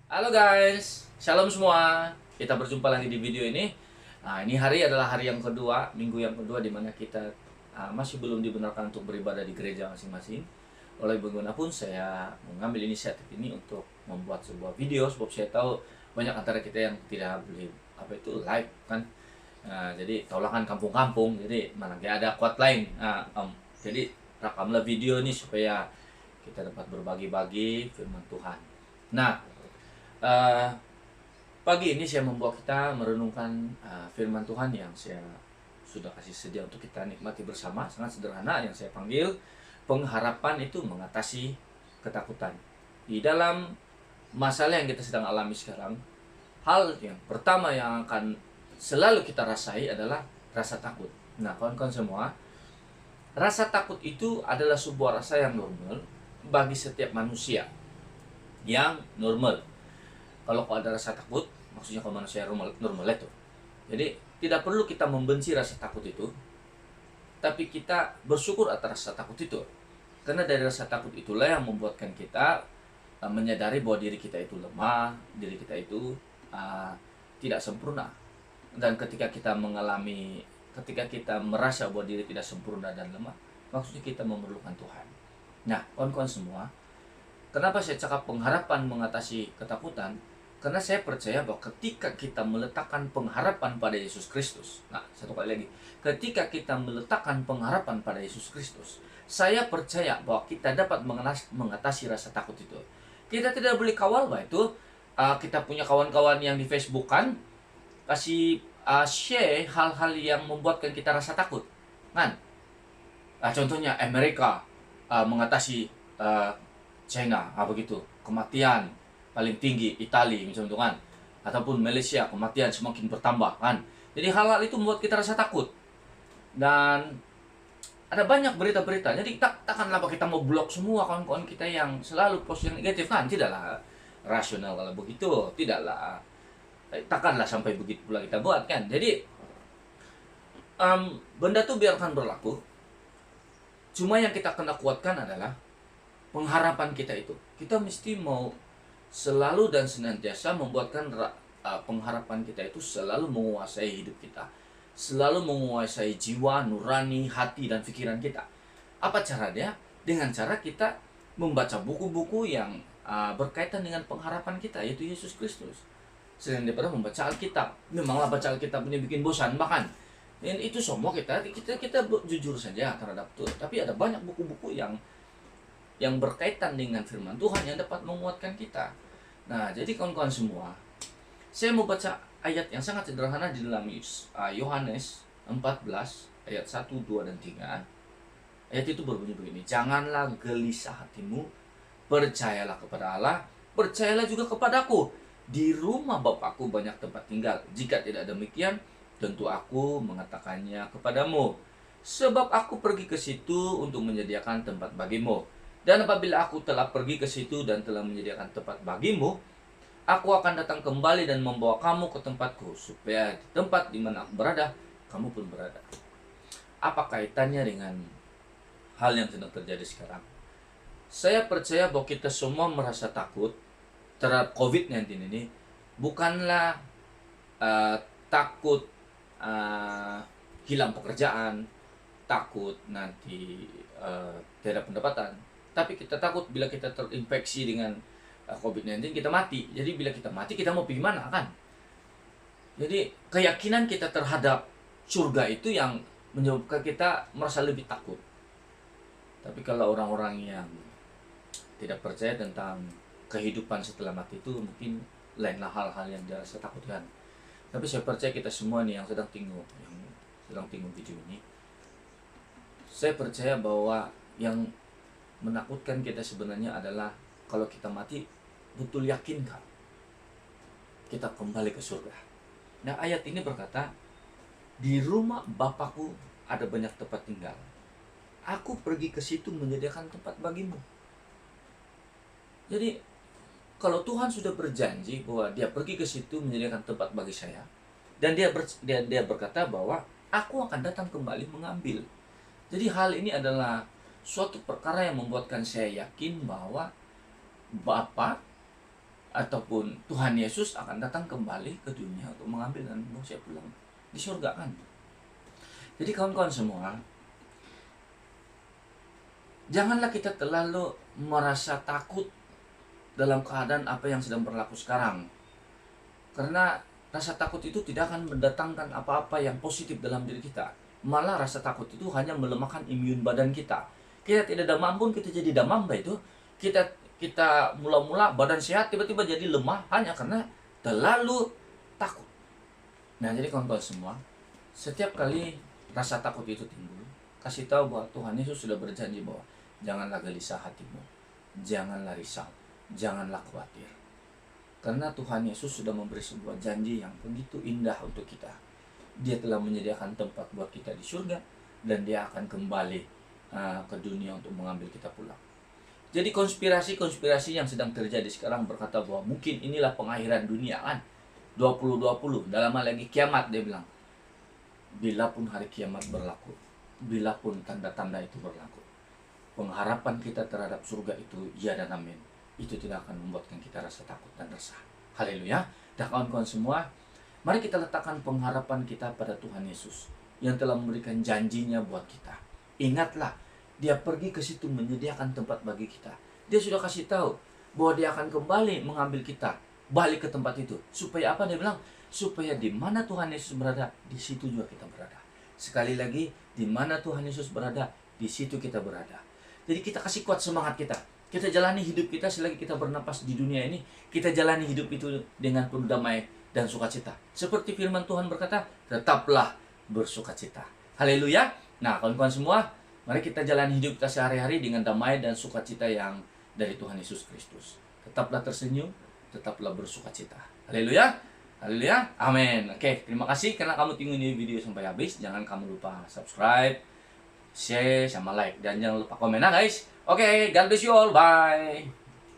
Halo guys, shalom semua. Kita berjumpa lagi di video ini. Nah, ini hari adalah hari yang kedua, minggu yang kedua di mana kita masih belum dibenarkan untuk beribadah di gereja masing-masing. Oleh bagaimanapun saya mengambil inisiatif ini untuk membuat sebuah video sebab saya tahu banyak antara kita yang tidak beli live kan. Nah, jadi taulah kan kampung-kampung, jadi mana gak ada kuat lain. Jadi rekamlah video ini supaya kita dapat berbagi-bagi firman Tuhan. Nah, Eh, pagi ini saya membawa kita merenungkan firman Tuhan yang saya sudah kasih sedia untuk kita nikmati bersama. Sangat sederhana yang saya panggil pengharapan itu mengatasi ketakutan. Di dalam masalah yang kita sedang alami sekarang, hal yang pertama yang akan selalu kita rasai adalah rasa takut. Nah, kawan-kawan semua, rasa takut itu adalah sebuah rasa yang normal bagi setiap manusia yang normal. Kalau ada rasa takut, maksudnya kalau manusia normal itu. Jadi tidak perlu kita membenci rasa takut itu, tapi kita bersyukur atas rasa takut itu. Karena dari rasa takut itulah yang membuatkan kita menyadari bahwa diri kita itu lemah, diri kita itu tidak sempurna. Dan ketika kita merasa bahwa diri tidak sempurna dan lemah, maksudnya kita memerlukan Tuhan. Nah, kawan-kawan semua, kenapa saya cakap pengharapan mengatasi ketakutan? Karena saya percaya bahwa ketika kita meletakkan pengharapan pada Yesus Kristus, nah satu kali lagi, ketika kita meletakkan pengharapan pada Yesus Kristus, saya percaya bahwa kita dapat mengatasi rasa takut itu. Kita tidak boleh kawal bahwa itu kita punya kawan-kawan yang di Facebook kan, kasih share hal-hal yang membuatkan kita rasa takut, kan? Contohnya Amerika mengatasi China, begitu, kematian paling tinggi Italia misalnya kan, ataupun Malaysia kematian semakin bertambah kan. Jadi hal-hal itu membuat kita rasa takut. Dan ada banyak berita-berita. Jadi takkanlah kita mau blok semua kawan-kawan kita yang selalu post yang negatif kan? Tidaklah rasional kalau begitu, tidaklah. Takkanlah sampai begitu pula kita buat kan. Jadi benda itu biarkan berlaku. Cuma yang kita kena kuatkan adalah pengharapan kita itu. Kita mesti mau selalu dan senantiasa membuatkan pengharapan kita itu selalu menguasai hidup kita, selalu menguasai jiwa, nurani, hati, dan pikiran kita. Apa caranya? Dengan cara kita membaca buku-buku yang berkaitan dengan pengharapan kita, yaitu Yesus Kristus. Selain daripada membaca Alkitab. Memanglah baca Alkitab ini bikin bosan bahkan. Dan itu semua kita jujur saja terhadap itu. Tapi ada banyak buku-buku yang berkaitan dengan firman Tuhan yang dapat menguatkan kita. Nah, jadi kawan-kawan semua, saya mau baca ayat yang sangat sederhana di dalam Yohanes 14 ayat 1, 2, dan 3. Ayat itu berbunyi begini: janganlah gelisah hatimu, percayalah kepada Allah, percayalah juga kepadaku. Di rumah Bapakku banyak tempat tinggal. Jika tidak demikian, tentu aku mengatakannya kepadamu. Sebab aku pergi ke situ untuk menyediakan tempat bagimu. Dan apabila aku telah pergi ke situ dan telah menyediakan tempat bagimu, aku akan datang kembali dan membawa kamu ke tempatku, supaya di tempat di mana aku berada, kamu pun berada. Apa kaitannya dengan hal yang sedang terjadi sekarang? Saya percaya bahwa kita semua merasa takut terhadap COVID-19 ini, bukanlah takut hilang pekerjaan, takut nanti tidak pendapatan. Tapi kita takut bila kita terinfeksi dengan COVID-19 kita mati. Jadi bila kita mati kita mau pergi mana kan? Jadi keyakinan kita terhadap surga itu yang menyebabkan kita merasa lebih takut. Tapi kalau orang-orang yang tidak percaya tentang kehidupan setelah mati itu, mungkin lainlah hal-hal yang dia rasa takutkan. Tapi saya percaya kita semua nih yang sedang tengok video ini, saya percaya bahwa yang menakutkan kita sebenarnya adalah kalau kita mati, betul yakinkah kita kembali ke surga? Nah, ayat ini berkata, di rumah Bapakku ada banyak tempat tinggal. Aku pergi ke situ menyediakan tempat bagimu. Jadi kalau Tuhan sudah berjanji bahwa dia pergi ke situ menyediakan tempat bagi saya, dan dia berkata bahwa aku akan datang kembali mengambil. Jadi hal ini adalah suatu perkara yang membuatkan saya yakin bahwa Bapa ataupun Tuhan Yesus akan datang kembali ke dunia untuk mengambil dan membawa saya pulang di surga kan. Jadi kawan-kawan semua, janganlah kita terlalu merasa takut dalam keadaan apa yang sedang berlaku sekarang. Karena rasa takut itu tidak akan mendatangkan apa-apa yang positif dalam diri kita. Malah rasa takut itu hanya melemahkan imun badan kita. Kita tidak demam pun kita jadi demam, itu kita mula-mula badan sehat tiba-tiba jadi lemah hanya karena terlalu takut. Nah, jadi kawan-kawan semua, setiap kali rasa takut itu timbul, kasih tahu bahwa Tuhan Yesus sudah berjanji bahwa janganlah gelisah hatimu, janganlah risau, janganlah khawatir. Karena Tuhan Yesus sudah memberi sebuah janji yang begitu indah untuk kita. Dia telah menyediakan tempat buat kita di surga, dan dia akan kembali ke dunia untuk mengambil kita pulang. Jadi konspirasi-konspirasi yang sedang terjadi sekarang berkata bahwa mungkin inilah pengakhiran dunia kan. 2020, dalam hal lagi kiamat, dia bilang. Bila pun hari kiamat berlaku, bila pun tanda-tanda itu berlaku, pengharapan kita terhadap surga itu ya dan amin. Itu tidak akan membuatkan kita rasa takut dan resah. Haleluya. Dan kawan-kawan semua, mari kita letakkan pengharapan kita pada Tuhan Yesus yang telah memberikan janjinya buat kita. Ingatlah, dia pergi ke situ menyediakan tempat bagi kita. Dia sudah kasih tahu bahwa dia akan kembali mengambil kita balik ke tempat itu. Supaya apa? Dia bilang, supaya di mana Tuhan Yesus berada, di situ juga kita berada. Sekali lagi, di mana Tuhan Yesus berada, di situ kita berada. Jadi kita kasih kuat semangat kita. Kita jalani hidup kita selagi kita bernapas di dunia ini. Kita jalani hidup itu dengan penuh damai dan sukacita. Seperti firman Tuhan berkata, tetaplah bersukacita. Haleluya. Nah, kawan-kawan semua, mari kita jalani hidup kita sehari-hari dengan damai dan sukacita yang dari Tuhan Yesus Kristus. Tetaplah tersenyum, tetaplah bersukacita. Haleluya. Haleluya. Amin. Oke, terima kasih karena kamu tunggu ini video sampai habis. Jangan kamu lupa subscribe, share, sama like. Dan jangan lupa komen, guys. Oke, God bless you all. Bye.